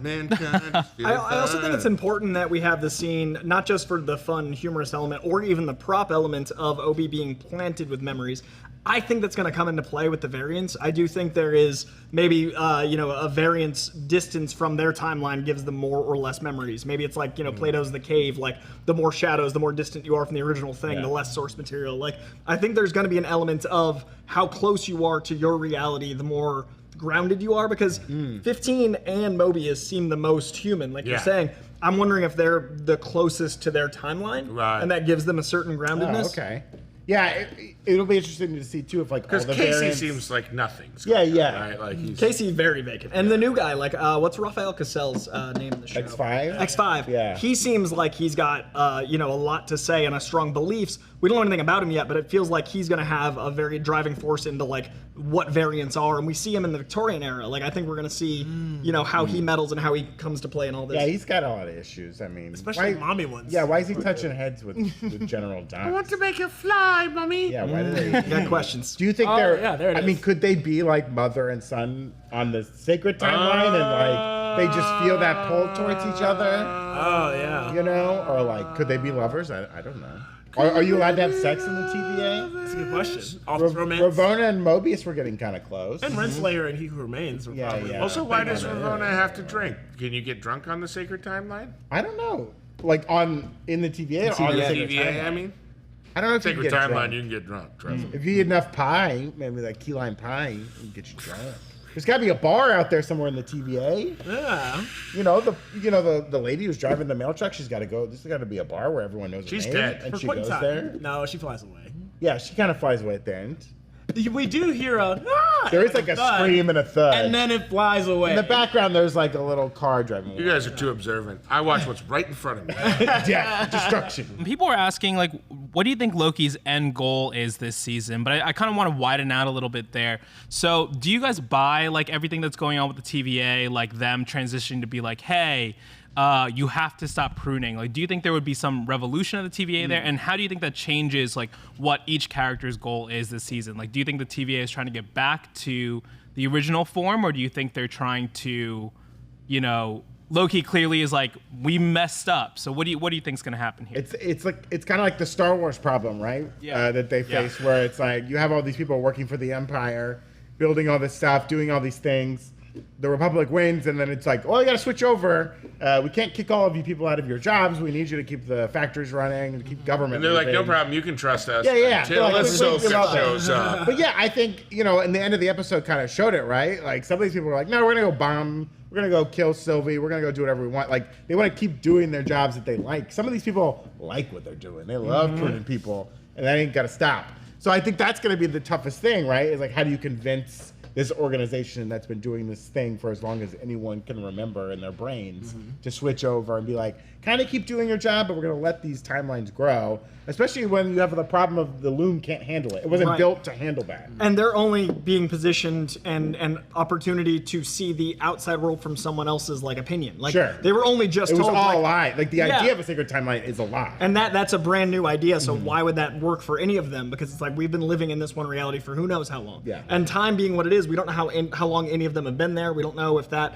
Mankind. I also think it's important that we have the scene, not just for the fun, humorous element, or even the prop element of O.B. being planted with memories. I think that's going to come into play with the variants. I do think there is maybe, a variance distance from their timeline gives them more or less memories. Maybe it's like, Plato's The Cave, like the more shadows, the more distant you are from the original thing, the less source material. Like, I think there's going to be an element of how close you are to your reality, the more grounded you are, because 15 and Mobius seem the most human, like you're saying. I'm wondering if they're the closest to their timeline, and that gives them a certain groundedness. Oh, okay. Yeah, it'll be interesting to see too if like all the Casey variants... seems like nothing. Yeah. Right? Like Casey very vacant, and the new guy, like what's Raphael Cassell's name in the show? X5. X5. Yeah. He seems like he's got a lot to say and a strong beliefs. We don't know anything about him yet, but it feels like he's going to have a very driving force into like what variants are, and we see him in the Victorian era. Like I think we're going to see, how he meddles and how he comes to play in all this. Yeah, he's got a lot of issues. I mean, Especially mommy ones. Yeah, why is he touching heads with General Doc? I want to make you fly, mommy. Yeah, why do they? Got questions. Do you think there it I mean, is. could they be like mother and son on the sacred timeline, and like they just feel that pull towards each other? Oh, yeah. Or like, could they be lovers? I don't know. Are you allowed to have sex in the TVA? That's a good question. Office romance. Ravonna and Mobius were getting kind of close. And Renslayer and He Who Remains. Were probably Also, why does Ravonna have to drink? Can you get drunk on the sacred timeline? I don't know. Like in the TVA or on the sacred TVA, timeline? I mean. I don't know if you can Sacred get timeline, drunk. you can get drunk. Trust me. If you eat enough pie, maybe like key lime pie, it can get you drunk. There's got to be a bar out there somewhere in the TVA. Yeah. The lady who's driving the mail truck, she's got to go. There's got to be a bar where everyone knows She's her name, dead. and For she quick goes time. there. No, she flies away. Yeah, she kind of flies away at the end. We do hear a "Ah!" There is like a thud, scream and a thud. and then it flies away. in the background, there's like a little car driving away. You guys are too observant. I watch what's right in front of me. Death, destruction. People are asking, like, what do you think Loki's end goal is this season? But I kind of want to widen out a little bit there. So do you guys buy, like, everything that's going on with the TVA, like them transitioning to be like, hey, you have to stop pruning? Like, do you think there would be some revolution of the TVA there? And how do you think that changes, like, what each character's goal is this season? Like, do you think the TVA is trying to get back to the original form, or do you think they're trying to, Loki clearly is like, we messed up. So what do you think is going to happen here? It's kind of like the Star Wars problem, right? Yeah. That they face, where it's like you have all these people working for the Empire, building all this stuff, doing all these things. The Republic wins, and then it's like, oh, you got to switch over. We can't kick all of you people out of your jobs. We need you to keep the factories running and keep government. And they're like, no moving. problem, you can trust us. Yeah. Until Like, Ahsoka we love it. shows up. But yeah, I think, and the end of the episode kind of showed it, right? Like, some of these people were like, no, we're going to go bomb. We're going to go kill Sylvie. We're going to go do whatever we want. Like, they want to keep doing their jobs that they like. Some of these people like what they're doing. They love pruning people, and that ain't got to stop. So I think that's going to be the toughest thing, right? Is like, how do you convince this organization that's been doing this thing for as long as anyone can remember in their brains to switch over and be like, kind of keep doing your job, but we're going to let these timelines grow, especially when you have the problem of the loom can't handle it. It wasn't built to handle that. And they're only being positioned and an opportunity to see the outside world from someone else's like opinion. Like Sure. they were only just It was told all like, a lie. Like the Yeah. idea of a sacred timeline is a lie. and that's a brand new idea. So why would that work for any of them? Because it's like we've been living in this one reality for who knows how long. Yeah. And time being what it is, we don't know how long any of them have been there. We don't know if that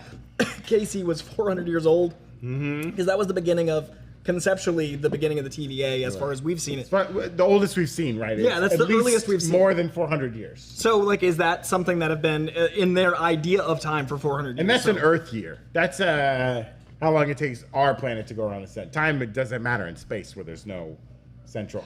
Casey was 400 years old. Because that was the beginning of conceptually the beginning of the TVA as far as we've seen it. But the oldest we've seen, right? is Yeah, that's at the least earliest we've seen. More than 400 years. So like, is that something that have been in their idea of time for 400 years? And that's So- an Earth year. That's how long it takes our planet to go around the sun. Time, it doesn't matter in space where there's no central.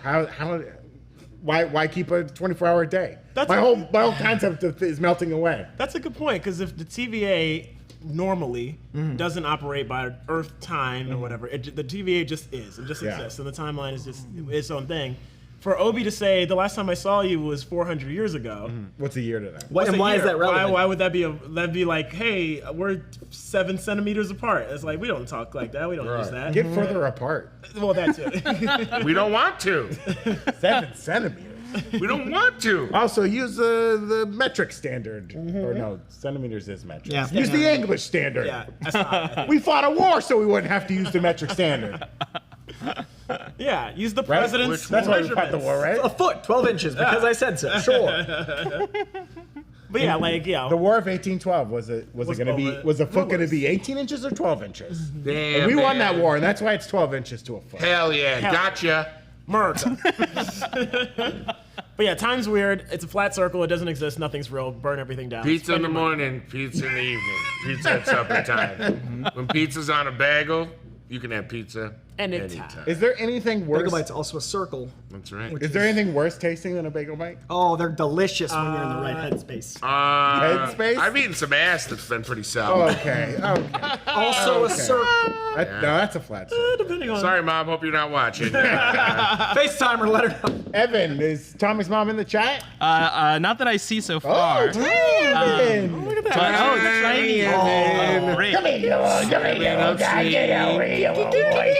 Why keep a 24-hour day? That's My whole concept is melting away. That's a good point, because if the TVA normally doesn't operate by Earth time or whatever, the TVA just is. It just Yeah. exists, and the timeline is just its own thing. For Obi to say, the last time I saw you was 400 years ago. What's a year to that? What, what's and a why is year? that relevant? Why would that be that'd be like, hey, we're 7 centimeters apart. It's like, we don't talk like that. We don't use that. Get further apart. Well, that's it. We don't want to. 7 centimeters. We don't want to. Also, use the metric standard. Or no, centimeters is metric. Yeah. Use the English standard. Yeah, that's not. We fought a war so we wouldn't have to use the metric standard. Yeah, use the Right? president's That's why we fought the war, right? A foot, 12 inches, because I said so. Sure. But yeah, like, yeah. The War of 1812 was a foot going to be 18 inches or 12 inches? Damn, And we won man. that war, and that's why it's 12 inches to a foot. Hell yeah, gotcha. America. But yeah, time's weird. It's a flat circle. It doesn't exist. Nothing's real. Burn everything down. Pizza in Spend the your money. morning, pizza in the evening, pizza at supper time. When pizza's on a bagel, you can have pizza Anytime. Is there anything worse? Bagel bite's also a circle. That's right. Is there anything worse tasting than a bagel bite? Oh, they're delicious when you're in the right headspace. Headspace? I've eaten some ass that's been pretty Oh, sour. okay. Also a circle. No, that's a flat circle. Depending on. Sorry, Mom. Hope you're not watching. FaceTime or let her know. Evan, is Tommy's mom in the chat? Not that I see so far. Oh, hey, Evan. Look at that. But, oh, it's shiny. Oh, great. Come here, little guy. Get over here, little boy.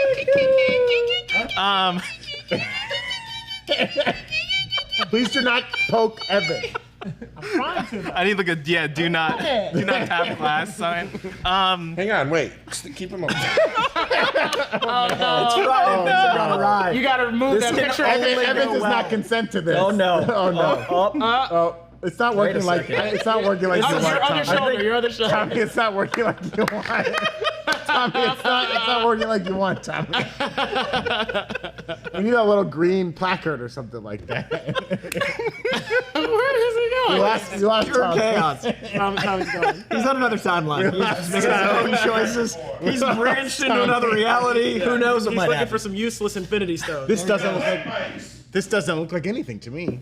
Please do not poke Evan. I need like a do not tap glass sign. Hang on, wait. Keep him open. You gotta remove that picture. Evan does not consent to this. Oh no. Oh no. Oh, it's not working like second. it's not working like you want. Your other Tommy. shoulder. Your other shoulder. Tommy, it's not working like you want. Tommy, it's not working like you want, Tommy. We need a little green placard or something like that. Where is he going? You lost Tommy. Chaos. Tommy's going. He's on another timeline. He's making his own choices. He's branched into another reality. Who knows what He's might looking happen? for some useless infinity stones. This doesn't look like anything to me.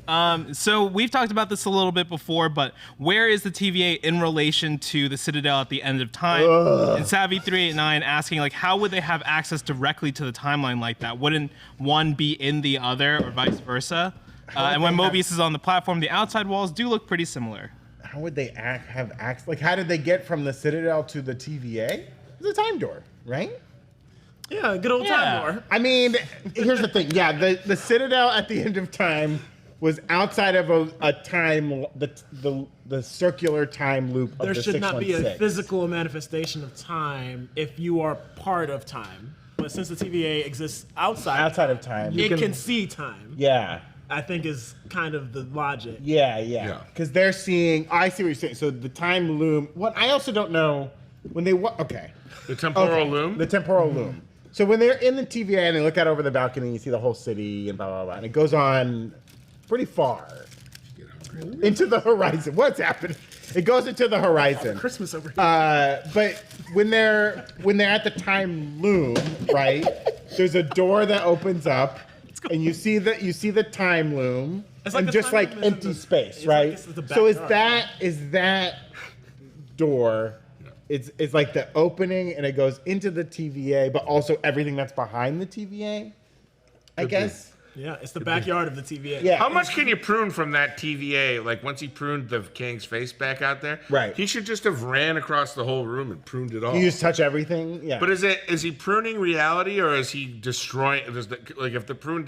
So we've talked about this a little bit before, but where is the TVA in relation to the Citadel at the end of time? And Savvy389 asking, like, how would they have access directly to the timeline like that? Wouldn't one be in the other or vice versa? And when Mobius is on the platform, the outside walls do look pretty similar. How would they have access? Like, how did they get from the Citadel to the TVA? It's a time door, right? Yeah, good old time war. I mean, here's the thing. Yeah, the Citadel at the end of time was outside of a time, the circular time loop of There the should not be a 616. physical manifestation of time if you are part of time. But since the TVA exists outside of time. it can see time. Yeah. I think is kind of the logic. Yeah. Because they're seeing. I see what you're saying. So the time loom. What I also don't know when they. Okay. The temporal loom? The temporal loom. So when they're in the TVA and they look out over the balcony, you see the whole city and blah blah blah, and it goes on pretty far. into the horizon. What's happening? It goes into the horizon. Christmas over here. But when they're at the time loom, right? There's a door that opens up, and you see the time loom, It's like and the just time like loom is in empty the- space, it's right? like this is the So is backyard. that door? It's like the opening, and it goes into the TVA, but also everything that's behind the TVA. I guess. Yeah, it's the backyard of the TVA. Yeah. How much can you prune from that TVA? Like once he pruned the Kang's face back out there, Right. He should just have ran across the whole room and pruned it all. You just touch everything. Yeah. But is he pruning reality or is he destroying? Like if the prune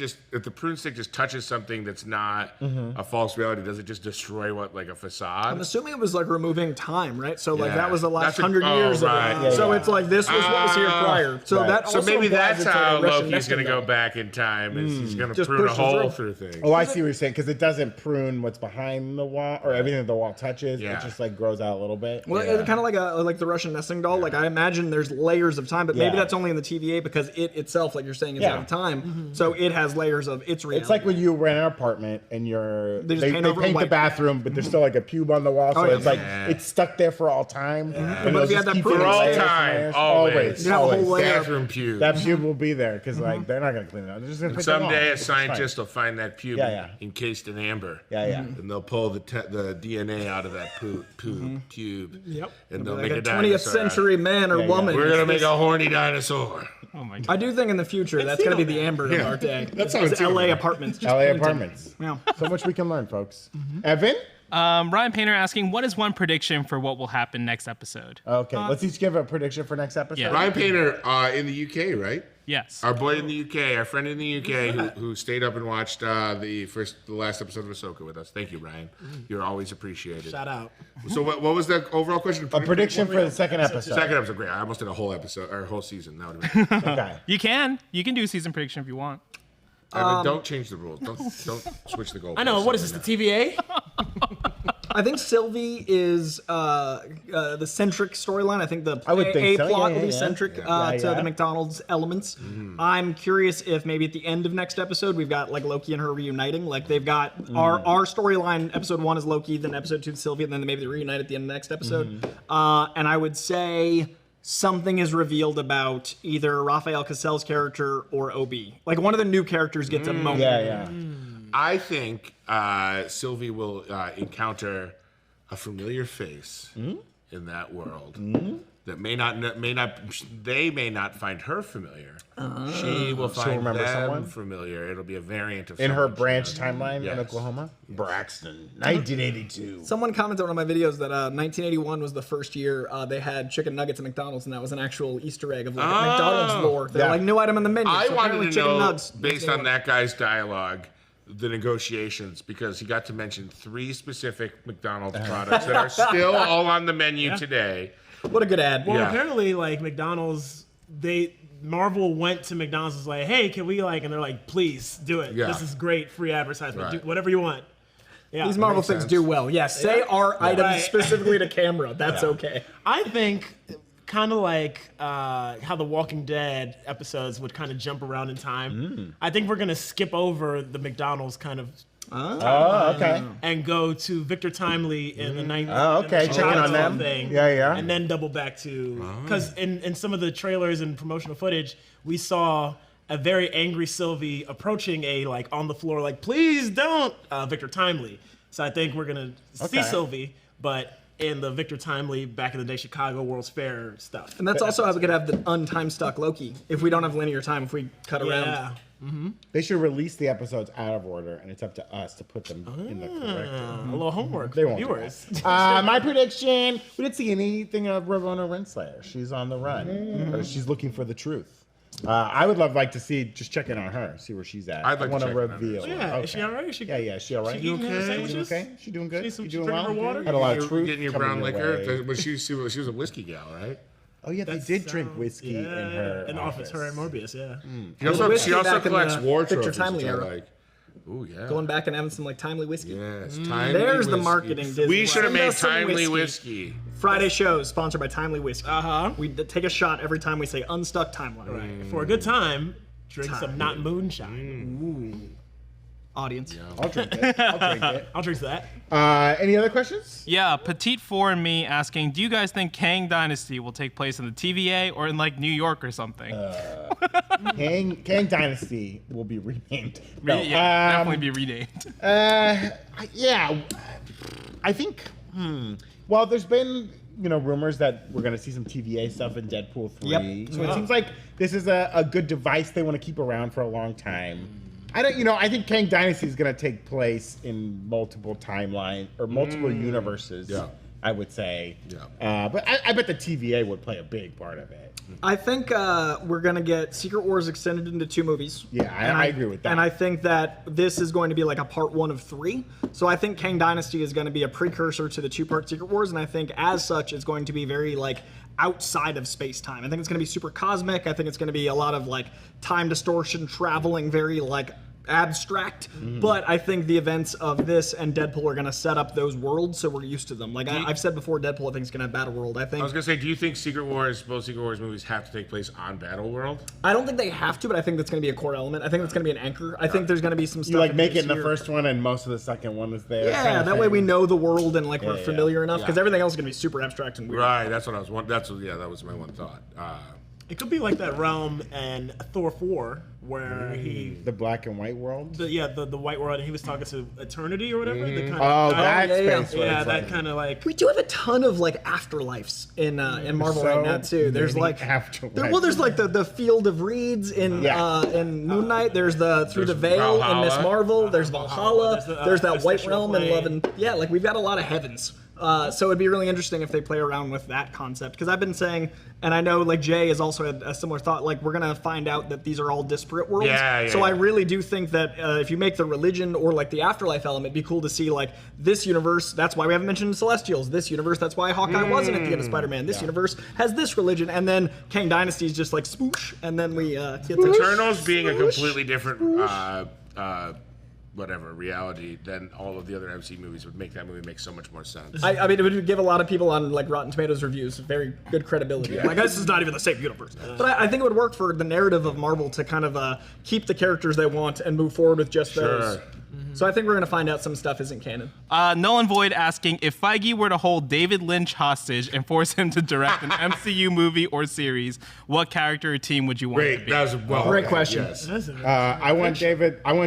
stick just touches something that's not a false reality, does it just destroy like a facade? I'm assuming it was like removing time, right? So like Yeah. that was the last That's 100 years right. of it. So it's like this was what was here prior. So Right. that So also maybe implies that's it's a how Russian Loki's nesting going to go doll. back in time. Is he's going to Just prune a pushes hole through. through things. Oh, I see what you're saying, because it doesn't prune what's behind the wall or everything that the wall touches. Yeah. It just like grows out a little bit. Well, it's kind of like the Russian nesting doll. Like I imagine there's layers of time, but maybe Yeah. that's only in the TVA because it itself, like you're saying, is Yeah. out of time. So it has layers of its reality. It's like when you rent an apartment and They just paint over paint the white. bathroom, but there's still like a pube on the wall, so yeah. it's like Yeah. it's stuck there for all time. And But if it'll you just had that keep prune getting for all layers and time, layers. always. You have a whole always. layer. Bathroom pube. That pube will be there because like they're not gonna clean it up. They're just gonna pick them Someday a off. It's scientist fine. will find that pube Yeah. encased in amber. Yeah. And they'll pull the DNA out of that tube. Yep. And they'll like make a a 20th dinosaur. century man or Yeah. woman. We're gonna make a horny dinosaur. Oh my I god. do think in the future that's going to be the amber of our day. That's how It's it's LA gonna be. apartments. Just LA painted. apartments. Yeah. So much we can learn, folks. Evan? Ryan Painter asking, what is one prediction for what will happen next episode? Okay, let's each give a prediction for next episode. Yeah. Ryan Painter in the UK, right? Yes. Our boy in the UK, our friend in the UK, who stayed up and watched the last episode of Ahsoka with us. Thank you, Ryan. You're always appreciated. Shout out. So what was the overall question? A prediction for the second episode. Second episode, great. I almost did a whole episode or a whole season. That would have been. Okay. You can do a season prediction if you want. Evan, don't change the rules. Don't switch the goal. I know. What is this, the TVA? I think Sylvie is the centric storyline. I think the I would think so. plot Yeah, will be yeah. centric Yeah, to yeah. the McDonald's elements. I'm curious if maybe at the end of next episode we've got like Loki and her reuniting. Like they've got our storyline. Episode 1 is Loki, then episode 2 is Sylvie, and then maybe they reunite at the end of the next episode. And I would say something is revealed about either Raphael Cassell's character or O.B. Like one of the new characters gets a moment. Yeah. I think Sylvie will encounter a familiar face in that world that they may not find her familiar. She will find remember them someone? familiar. It'll be a variant of In her someone she branch knows. timeline in Yes. Oklahoma? Braxton, 1982. Someone commented on one of my videos that 1981 was the first year they had chicken nuggets at McDonald's, and that was an actual Easter egg of like McDonald's lore. They're Yeah. like new item on the menu. I so wanted apparently to chicken know, nugs. based on that guy's dialogue, the negotiations, because he got to mention 3 specific McDonald's products that are still all on the menu today. What a good ad. Well, Yeah. apparently, like McDonald's, Marvel went to McDonald's and was like, "Hey, can we like?" And they're like, "Please do it. Yeah. This is great, free advertisement. Right. Do whatever you want." Yeah, These Marvel makes things sense. do well. Yes, say our items Right. specifically to camera. That's okay. I think kind of like how the Walking Dead episodes would kind of jump around in time. I think we're gonna skip over the McDonald's kind of Oh, okay. and go to Victor Timely in the 90s. Oh, okay. Checking on them. Thing, Yeah. and then double back to because in some of the trailers and promotional footage we saw a very angry Sylvie approaching a like on the floor like please don't Victor Timely. So I think we're gonna see Okay. Sylvie, but in the Victor Timely back in the day Chicago World's Fair stuff. And that's also how we could have the untime stuck Loki if we don't have linear time. If we cut around. Yeah. They should release the episodes out of order, and it's up to us to put them in the correct order. A little homework They for won't do viewers. My prediction, we didn't see anything of Ramona Renslayer. She's on the run. Or she's looking for the truth. I would like to see, just check in on her, see where she's at. I'd like I want to to check in on her reveal. as Yeah, Okay. is she all right? Yeah, is she all right? She eating her She sandwiches? doing okay? She doing good? She some- You she doing drinking well? her water? Had a lot of truth Getting your coming brown your liquor. way. Was she was a whiskey gal, right? Oh yeah, they did drink whiskey in her in the office. Her and Mobius, yeah. whiskey She also back in collects the war Victor trophies, Timely which I era. like. Ooh, yeah. Going back and having some like timely whiskey. Yes, There's the marketing, Disney. We should have Send made us some timely whiskey. whiskey. Friday shows sponsored by Timely Whiskey. We take a shot every time we say unstuck timeline. Right. For a good time, drink some not moonshine. audience. I'll drink it. I'll drink it. I'll drink that. Any other questions? Yeah, Petite Four and me asking, do you guys think Kang Dynasty will take place in the TVA or in like New York or something? Kang Dynasty will be renamed. No, Definitely be renamed. yeah, I think. Well, there's been rumors that we're gonna see some TVA stuff in Deadpool 3. Yep. So it seems like this is a good device they want to keep around for a long time. I think Kang Dynasty is gonna take place in multiple timelines or multiple universes. Yeah. I would say. Yeah. But I bet the TVA would play a big part of it. I think we're going to get Secret Wars extended into 2 movies. Yeah, I agree with that. And I think that this is going to be like a part 1 of 3. So I think Kang Dynasty is going to be a precursor to the 2-part Secret Wars, and I think as such it's going to be very like outside of space-time. I think it's going to be super cosmic. I think it's going to be a lot of like time distortion, traveling, very like abstract, but I think the events of this and Deadpool are going to set up those worlds so we're used to them. Like I've said before, Deadpool I think is going to have Battleworld. I I was gonna say, do you think both Secret Wars movies have to take place on Battleworld? I don't think they have to, but I think that's going to be a core element. I think that's going to be an anchor. I think there's going to be some stuff. You like make it this in the year. first one and most of the second one is there. Yeah, kind of that way thing. we know the world and like we're yeah. familiar enough because Yeah. everything else is going to be super abstract and weird. Right. That's what I was. That was my one thought. It could be like that realm and Thor 4, where The black and white world. the white world, and he was talking to Eternity or whatever. The kind Oh, of, that yeah, space. yeah, was that like, kind of like. We do have a ton of like afterlives in Marvel So right now too. There's many like afterlives. there's like the Field of Reeds in Moon Knight. There's the Through the There's Veil in Miss Valhalla. Marvel. There's Valhalla. There's that White Ancestral Realm and Love Plane. and like we've got a lot of heavens. So it'd be really interesting if they play around with that concept because I've been saying, and I know like Jay has also had a similar thought. Like we're gonna find out that these are all disparate worlds. Yeah, so yeah. I really do think that if you make the religion or like the afterlife element, it'd be cool to see like this universe. That's why we haven't mentioned Celestials. This universe. That's why Hawkeye wasn't at the end of Spider-Man. This universe has this religion, and then Kang Dynasty is just like swoosh, and then we get to Eternals being a completely different reality than all of the other MC movies would make that movie make so much more sense. I mean, it would give a lot of people on like Rotten Tomatoes reviews very good credibility. Like, this is not even the same universe. But I think it would work for the narrative of Marvel to kind of keep the characters they want and move forward with just those. So I think we're going to find out some stuff isn't canon. Nolan Void asking, if Feige were to hold David Lynch hostage and force him to direct an MCU movie or series, what character or team would you want it to Great, be? that was well. Great question. Yes. I want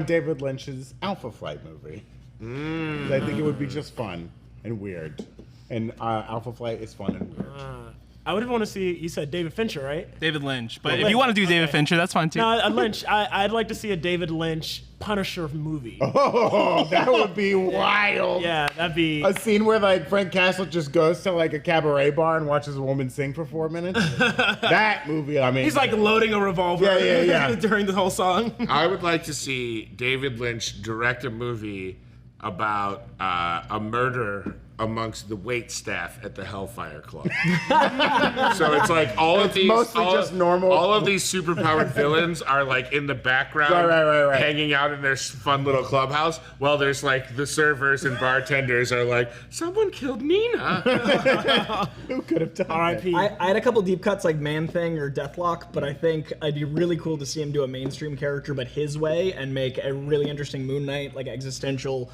David Lynch's Alpha Flight movie. I think it would be just fun and weird. And Alpha Flight is fun and weird. I would want to see. You said David Fincher, right? David Lynch. But if Lynch, you want to do David okay. Fincher, that's fine too. No, Lynch. I'd like to see a David Lynch Punisher movie. Oh, that would be wild. Yeah, that'd be. A scene where like Frank Castle just goes to like a cabaret bar and watches a woman sing for 4 minutes. That movie, I mean, He's like loading a revolver Yeah. during the whole song. I would like to see David Lynch direct a movie about a murder amongst the wait staff at the Hellfire Club. So it's like all of these mostly just normal- All of these superpowered villains are like in the background, Right. hanging out in their fun little clubhouse. While there's like the servers and bartenders are like, someone killed Nina. who could have done R.I.P. I had a couple deep cuts like Man Thing or Deathlock, but I think it'd be really cool to see him do a mainstream character, but his way, and make a really interesting Moon Knight, like existential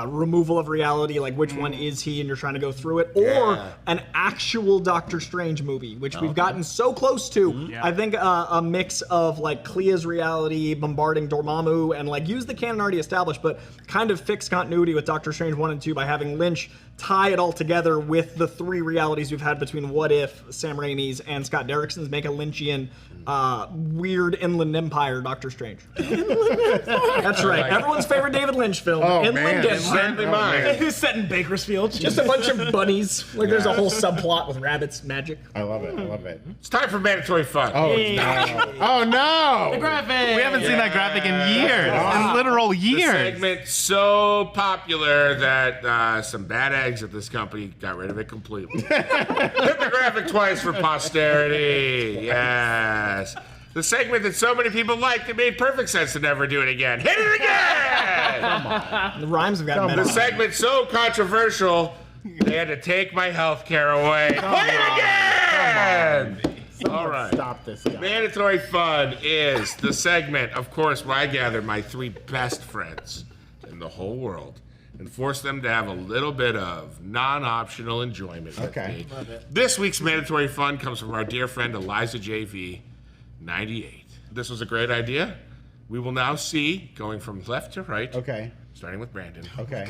removal of reality, like which one is he, and you're trying to go through it, or Yeah. an actual Doctor Strange movie, which we've gotten so close to. I think a mix of like Clea's reality bombarding Dormammu, and like use the canon already established, but kind of fix continuity with Doctor Strange 1 and 2 by having Lynch tie it all together with the 3 realities we've had between What If, Sam Raimi's, and Scott Derrickson's, make a Lynchian weird Inland Empire Doctor Strange. That's right. Everyone's favorite David Lynch film, Inland man. Empire. Certainly mine. Who's set in Bakersfield? Just a bunch of bunnies. Like there's a whole subplot with rabbits, magic. I love it. It's time for mandatory fun. Oh, oh no! graphic. We haven't seen that graphic in years, in literal The years. segment so popular that some bad eggs at this company got rid of it completely. Hit the graphic twice for posterity. Yes. The segment that so many people liked, it made perfect sense to never do it again. Hit it again! The rhymes have gotten better. The segment so controversial, they had to take my health care away. Play it again! All right. Stop this guy. Mandatory fun is the segment, of course, where I gather my 3 best friends in the whole world and force them to have a little bit of non-optional enjoyment with me. Love it. This week's mandatory fun comes from our dear friend Eliza JV, 98. This was a great idea. We will now see, going from left to right, Okay. starting with Brandon, Okay.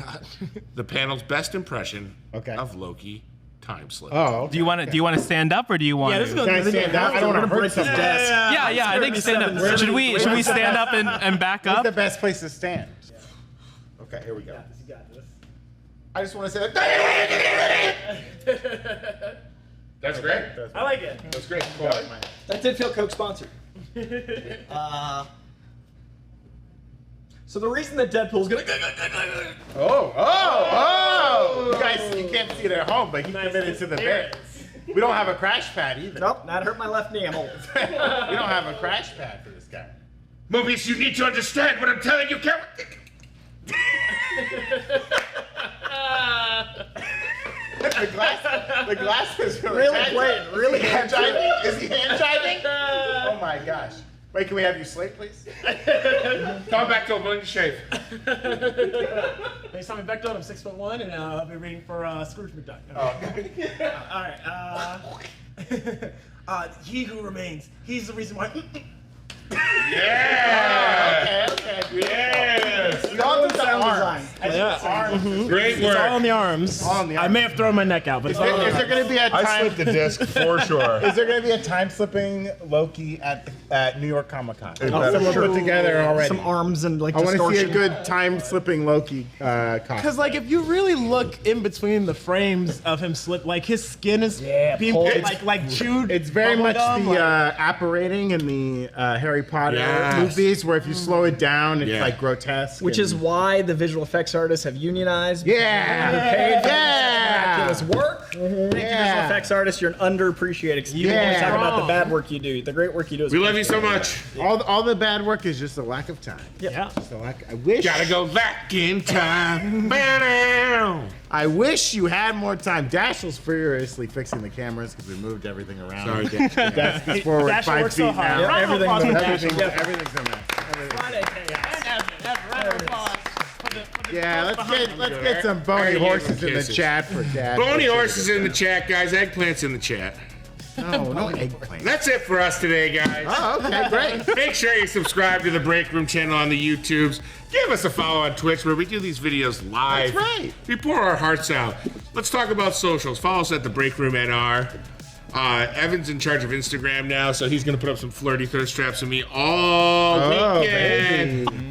the panel's best impression Okay. of Loki Time Slip. Oh. Do you want to stand up or do you want Yeah, to? this is gonna Can I this is stand gonna- up? I don't want to hurt someone. Yeah, I think stand up. Should we stand up and back What's up? the best place to stand? Okay, here we go. You got this. I just want to say that. That's great. I like it. That's great. That did feel Coke sponsored. So the reason that Deadpool's gonna Oh! You guys, you can't see it at home, but he committed to the bit. We don't have a crash pad either. Nope, that hurt my left knee. I'm old. We don't have a crash pad for this guy. Movies, you need to understand what I'm telling you, Karen. The glass is really playing, really hand jiving. Is he hand jiving? Oh my gosh. Wait, can we have you slate, please? Come back to a willing to shave. Hey, Simon Bechtold, I'm 6'1", and I'll be reading for Scrooge McDuck. All right. He who remains. He's the reason why. Yeah! Okay, beautiful. Yes! We all did the Sound arms. Yeah. Great It's all work. on the arms. All on the I arms. may have thrown my neck out, but it's all on the Is there arms. going to be a I time? slipped the disc for sure. Is there going to be a time slipping Loki at New York Comic Con? better. Someone put together already. Some arms and like I want to see distortion. a good time slipping Loki costume. Because, like, if you really look in between the frames of him slip, like, his skin is being pulled. like chewed. It's very bubble much gum, the like- apparating in the Harry Potter Yes. movies, where if you slow it down, it's Yeah. like grotesque. Which and- is why the visual effects artists have unionized. yeah, Paid for yeah, miraculous work. Thank you, visual Yeah. effects artists. You're an underappreciated. 'Cause you Yeah. always talk about the bad work you do. The great work you do is We love you so much. All the bad work is just a lack of time. Yeah. Just a lack. I wish. Gotta go back in time. I wish you had more time. Dashill's furiously fixing the cameras because we moved everything around. Sorry, Dash. Desk is forward Dashiell 5 works feet so hard. now. Round of everything applause for moves. Dashiell. Everything's a mess. Round of applause for the Yeah, let's get some bony Very horses in the kisses. chat for Dash. Bony horses in the chat, guys. Eggplants in the chat. No eggplant. That's it for us today, guys. Oh, okay, great. Make sure you subscribe to the Breakroom channel on the YouTubes. Give us a follow on Twitch where we do these videos live. That's right. We pour our hearts out. Let's talk about socials. Follow us at the Breakroom NR. Evan's in charge of Instagram now, so he's going to put up some flirty thirst traps of me all Oh, weekend. baby.